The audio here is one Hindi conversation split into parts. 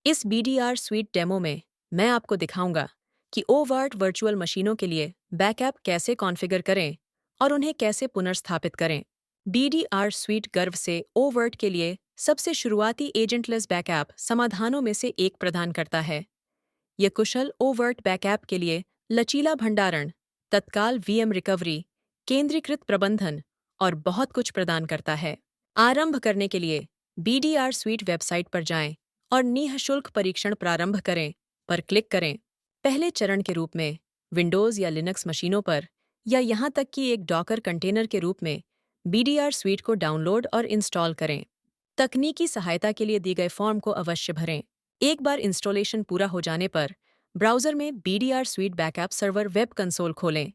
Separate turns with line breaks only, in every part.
इस BDR स्वीट डेमो में मैं आपको दिखाऊंगा कि ओवर्ट वर्चुअल मशीनों के लिए बैकअप कैसे कॉन्फ़िगर करें और उन्हें कैसे पुनर्स्थापित करें। BDR स्वीट गर्व से ओवर्ट के लिए सबसे शुरुआती एजेंटलेस बैकअप समाधानों में से एक प्रदान करता है। यह कुशल ओवर्ट बैकअप के लिए लचीला भंडारण, तत्काल VM रिकवरी, केंद्रीकृत प्रबंधन और बहुत कुछ प्रदान करता है। आरंभ करने के लिए BDR स्वीट वेबसाइट पर जाएं और निःशुल्क परीक्षण प्रारंभ करें पर क्लिक करें। पहले चरण के रूप में विंडोज़ या लिनक्स मशीनों पर या यहाँ तक कि एक डॉकर कंटेनर के रूप में BDR स्वीट को डाउनलोड और इंस्टॉल करें। तकनीकी सहायता के लिए दी गए फॉर्म को अवश्य भरें। एक बार इंस्टॉलेशन पूरा हो जाने पर ब्राउज़र में BDR sweet backup server web console खोलें।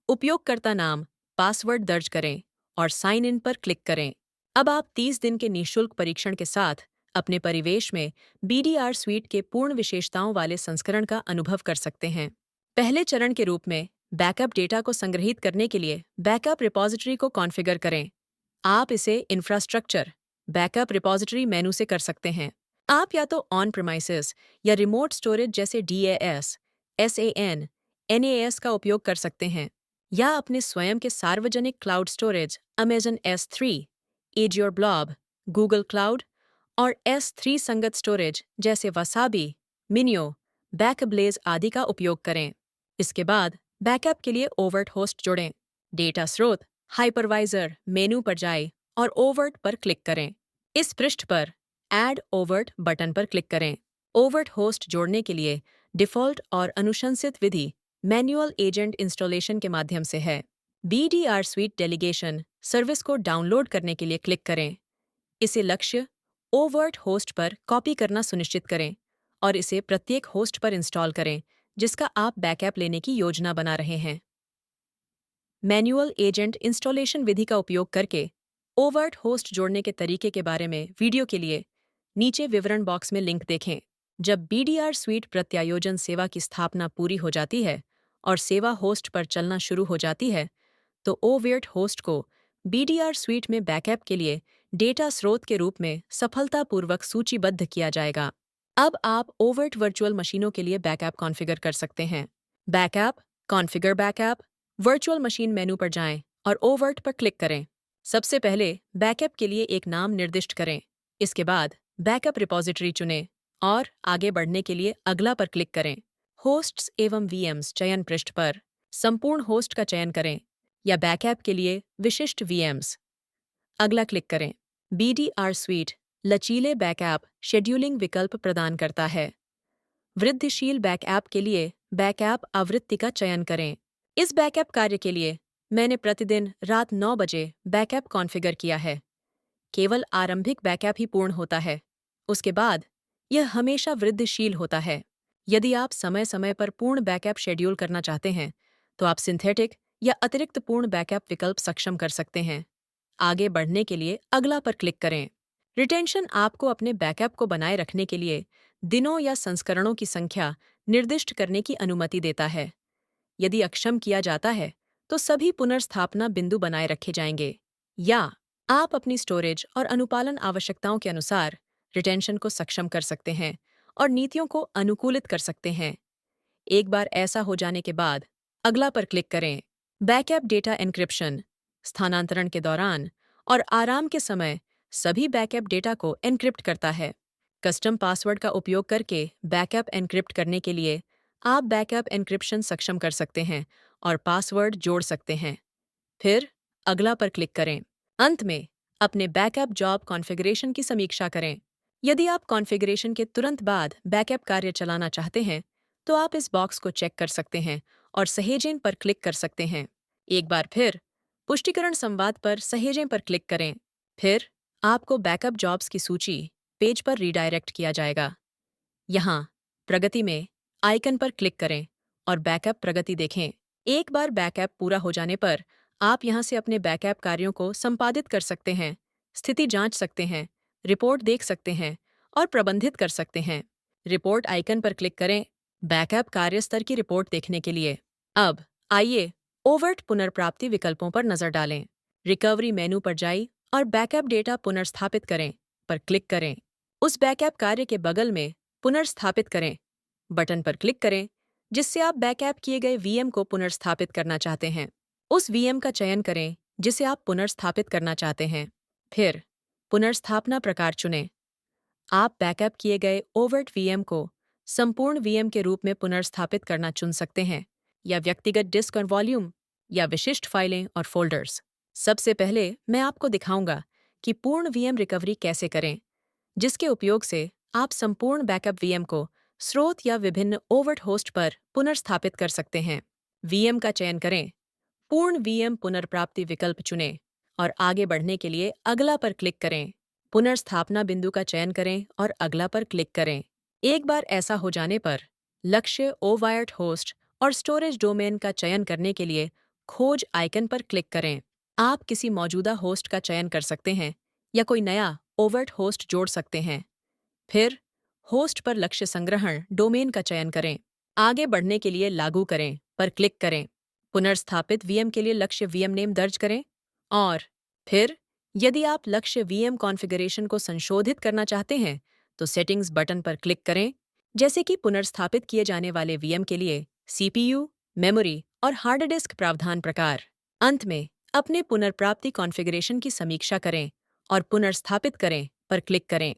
उपयोगकर्ता नाम, पासवर्ड दर्ज करें और साइन इन पर क्लिक करें। अब आप 30 दिन के निःशुल्क परीक्षण के साथ अपने परिवेश में BDR स्वीट के पूर्ण विशेषताओं वाले संस्करण का अनुभव कर सकते हैं। पहले चरण के रूप में बैकअप डेटा को संग्रहीत करने के लिए बैकअप रिपॉजिटरी को कॉन्फ़िगर करें। आप इसे इंफ्रास्ट्रक्चर, बैकअप रिपॉजिटरी मेनू से कर सकते हैं। आप या तो ऑन प्रीमाइसेस या रिमोट स्टोरेज जैसे DAS, SAN, NAS का उपयोग कर सकते हैं, या अपने स्वयं के सार्वजनिक cloud storage Amazon S3, Azure Blob, Google cloud और S3 संगत स्टोरेज जैसे वसाबी, मिनियो, बैकब्लेज आदि का उपयोग करें। इसके बाद बैकअप के लिए ओवर्ट होस्ट जोड़ें। डेटा स्रोत, हाइपरवाइजर मेनू पर जाएं और ओवर्ट पर क्लिक करें। इस पृष्ठ पर ऐड ओवर्ट बटन पर क्लिक करें। ओवर्ट होस्ट जोड़ने के लिए डिफ़ॉल्ट और अनुशंसित विधि मैन्युअल एजेंट इंस्टॉलेशन के माध्यम से है। BDR स्वीट डेलीगेशन सर्विस को डाउनलोड करने के लिए क्लिक करें। इसे लक्ष्य ओवर्ट होस्ट पर कॉपी करना सुनिश्चित करें और इसे प्रत्येक होस्ट पर इंस्टॉल करें जिसका आप बैकअप लेने की योजना बना रहे हैं। मैन्युअल एजेंट इंस्टॉलेशन विधि का उपयोग करके ओवर्ट होस्ट जोड़ने के तरीके के बारे में वीडियो के लिए नीचे विवरण बॉक्स में लिंक देखें। जब BDR स्वीट प्रत्यायोजन सेवा की स्थापना पूरी हो जाती है और सेवा होस्ट पर चलना शुरू हो जाती है, तो ओवर्ट होस्ट को BDR स्वीट में बैकअप के लिए डेटा स्रोत के रूप में सफलतापूर्वक सूचीबद्ध किया जाएगा। अब आप ओवर्ट वर्चुअल मशीनों के लिए बैकअप कॉन्फ़िगर कर सकते हैं। Backup, configure backup, virtual machine मेनू पर जाएं और ओवर्ट पर क्लिक करें। सबसे पहले बैकअप के लिए एक नाम निर्दिष्ट करें। इसके बाद बैकअप रिपॉजिटरी चुनें और आगे बढ़ने के लिए अगला पर क्लिक करें। होस्ट्स एवं VMs चयन पृष्ठ पर संपूर्ण होस्ट का चयन करें या बैकअप के लिए विशिष्ट VMs। अगला क्लिक करें। BDR स्वीट लचीले बैकअप शेड्यूलिंग विकल्प प्रदान करता है। वृद्धिशील बैकअप के लिए बैकअप आवृत्ति का चयन करें। इस बैकअप कार्य के लिए मैंने प्रतिदिन रात 9 बजे बैकअप कॉन्फ़िगर किया है। केवल आरंभिक बैकअप ही पूर्ण होता है। उसके बाद यह हमेशा वृद्धिशील होता है। यदि आप समय समय पर पूर्ण बैकअप शेड्यूल करना चाहते हैं, तो आप सिंथेटिक या अतिरिक्त पूर्ण बैकअप विकल्प सक्षम कर सकते हैं। आगे बढ़ने के लिए अगला पर क्लिक करें। रिटेंशन आपको अपने बैकअप को बनाए रखने के लिए दिनों या संस्करणों की संख्या निर्दिष्ट करने की अनुमति देता है। यदि अक्षम किया जाता है, तो सभी पुनर्स्थापना बिंदु बनाए रखे जाएंगे, या आप अपनी स्टोरेज और अनुपालन आवश्यकताओं के अनुसार रिटेंशन को सक्षम कर सकते हैं और नीतियों को अनुकूलित कर सकते हैं। एक बार ऐसा हो जाने के बाद अगला पर क्लिक करें। बैकअप डेटा एन्क्रिप्शन स्थानांतरण के दौरान और आराम के समय सभी बैकअप डेटा को एन्क्रिप्ट करता है। कस्टम पासवर्ड का उपयोग करके बैकअप एन्क्रिप्ट करने के लिए आप बैकअप एन्क्रिप्शन सक्षम कर सकते हैं और पासवर्ड जोड़ सकते हैं। फिर अगला पर क्लिक करें। अंत में अपने बैकअप जॉब कॉन्फ़िगरेशन की समीक्षा करें। यदि आप कॉन्फ़िगरेशन के तुरंत बाद बैकअप कार्य चलाना चाहते हैं, तो आप इस बॉक्स को चेक कर सकते हैं और सहेजें पर क्लिक कर सकते हैं। एक बार फिर पुष्टिकरण संवाद पर सहेजें पर क्लिक करें। फिर आपको बैकअप जॉब्स की सूची पेज पर रीडायरेक्ट किया जाएगा। यहाँ प्रगति में आइकन पर क्लिक करें और बैकअप प्रगति देखें। एक बार बैकअप पूरा हो जाने पर आप यहाँ से अपने बैकअप कार्यों को संपादित कर सकते हैं, स्थिति जांच सकते हैं, रिपोर्ट देख सकते हैं और प्रबंधित कर सकते हैं। रिपोर्ट आइकन पर क्लिक करें बैकअप कार्य स्तर की रिपोर्ट देखने के लिए। अब आइए ओवर्ट पुनर्प्राप्ति विकल्पों पर नजर डालें। रिकवरी मेनू पर जाइए और बैकअप डेटा पुनर्स्थापित करें पर क्लिक करें। उस बैकअप कार्य के बगल में पुनर्स्थापित करें बटन पर क्लिक करें, जिससे आप बैकअप किए गए वीएम को पुनर्स्थापित करना चाहते हैं। उस वीएम का चयन करें जिसे आप पुनर्स्थापित करना चाहते हैं। फिर पुनर्स्थापना प्रकार चुनें। आप बैकअप किए गए ओवर्ट वीएम को संपूर्ण वीएम के रूप में पुनर्स्थापित करना चुन सकते हैं, या व्यक्तिगत डिस्क और वॉल्यूम, या विशिष्ट फाइलें और फोल्डर्स। सबसे पहले मैं आपको दिखाऊंगा कि पूर्ण वीएम रिकवरी कैसे करें, जिसके उपयोग से आप संपूर्ण बैकअप वीएम को स्रोत या विभिन्न ओवर्ट होस्ट पर पुनर्स्थापित कर सकते हैं। वीएम का चयन करें, पूर्ण वीएम पुनर्प्राप्ति विकल्प चुनें और आगे बढ़ने के लिए अगला पर क्लिक करें। पुनर्स्थापना बिंदु का चयन करें और अगला पर क्लिक करें। एक बार ऐसा हो जाने पर लक्ष्य ओवायर्ट होस्ट और स्टोरेज डोमेन का चयन करने के लिए खोज आइकन पर क्लिक करें। आप किसी मौजूदा होस्ट का चयन कर सकते हैं या कोई नया ओवर्ट होस्ट जोड़ सकते हैं। फिर होस्ट पर लक्ष्य संग्रहण डोमेन का चयन करें। आगे बढ़ने के लिए लागू करें पर क्लिक करें। पुनर्स्थापित वीएम के लिए लक्ष्य वीएम नेम दर्ज करें और फिर यदि आप लक्ष्य वीएम कॉन्फ़िगरेशन को संशोधित करना चाहते हैं तो सेटिंग्स बटन पर क्लिक करें, जैसे कि पुनर्स्थापित किए जाने वाले वीएम के लिए सीपीयू, मेमोरी और हार्ड डिस्क प्रावधान प्रकार। अंत में अपने पुनर्प्राप्ति कॉन्फ़िगरेशन की समीक्षा करें और पुनर्स्थापित करें पर क्लिक करें।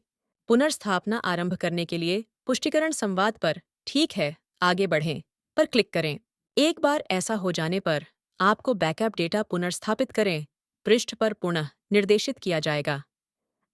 पुनर्स्थापना आरंभ करने के लिए पुष्टिकरण संवाद पर ठीक है, आगे बढ़ें पर क्लिक करें। एक बार ऐसा हो जाने पर आपको बैकअप डेटा पुनर्स्थापित करें पृष्ठ पर पुनः निर्देशित किया जाएगा।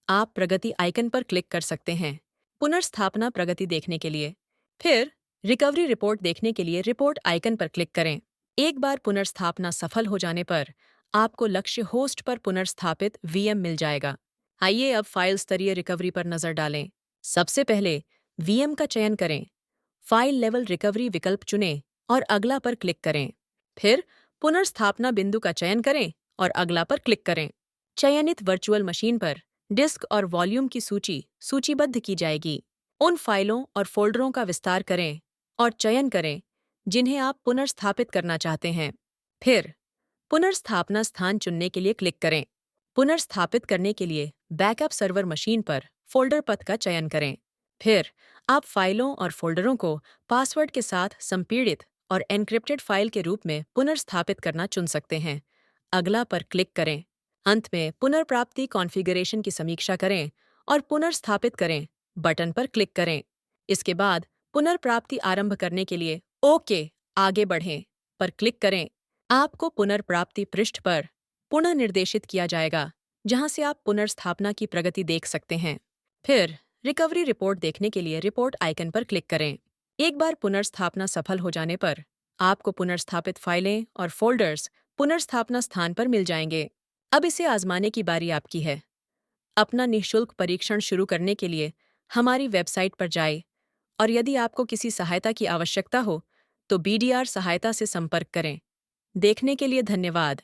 आप प्रगति आइकन पर क्लिक कर सकते हैं पुनर्स्थापना प्रगति देखने के लिए। फिर रिकवरी रिपोर्ट देखने के लिए रिपोर्ट आइकन पर क्लिक करें। एक बार पुनर्स्थापना सफल हो जाने पर आपको लक्ष्य होस्ट पर पुनर्स्थापित वीएम मिल जाएगा। आइए अब फाइल स्तरीय रिकवरी पर नजर डालें। सबसे पहले वीएम का चयन करें, फाइल लेवल रिकवरी विकल्प चुनें और अगला पर क्लिक करें। फिर पुनर्स्थापना बिंदु का चयन करें और अगला पर क्लिक करें। चयनित वर्चुअल मशीन पर डिस्क और वॉल्यूम की सूची सूचीबद्ध की जाएगी। उन फाइलों और फोल्डरों का विस्तार करें और चयन करें जिन्हें आप पुनर्स्थापित करना चाहते हैं। फिर पुनर्स्थापना स्थान चुनने के लिए क्लिक करें। पुनर्स्थापित करने के लिए बैकअप सर्वर मशीन पर फोल्डर पथ का चयन करें। फिर आप फाइलों और फोल्डरों को पासवर्ड के साथ संपीड़ित और एन्क्रिप्टेड फाइल के रूप में पुनर्स्थापित करना चुन सकते हैं। अगला पर क्लिक करें। अंत में पुनर्प्राप्ति कॉन्फ़िगरेशन की समीक्षा करें और पुनर्स्थापित करें बटन पर क्लिक करें। इसके बाद पुनर्प्राप्ति आरंभ करने के लिए ओके, आगे बढ़ें पर क्लिक करें। आपको पुनर्प्राप्ति पृष्ठ पर पुनः निर्देशित किया जाएगा, जहां से आप पुनर्स्थापना की प्रगति देख सकते हैं। फिर रिकवरी रिपोर्ट देखने के लिए रिपोर्ट आइकन पर क्लिक करें। एक बार पुनर्स्थापना सफल हो जाने पर आपको पुनर्स्थापित फाइलें और फोल्डर्स पुनर्स्थापना स्थान पर मिल जाएंगे। अब इसे आजमाने की बारी आपकी है। अपना निःशुल्क परीक्षण शुरू करने के लिए हमारी वेबसाइट पर जाएं और यदि आपको किसी सहायता की आवश्यकता हो तो बीडीआर सहायता से संपर्क करें। देखने के लिए धन्यवाद।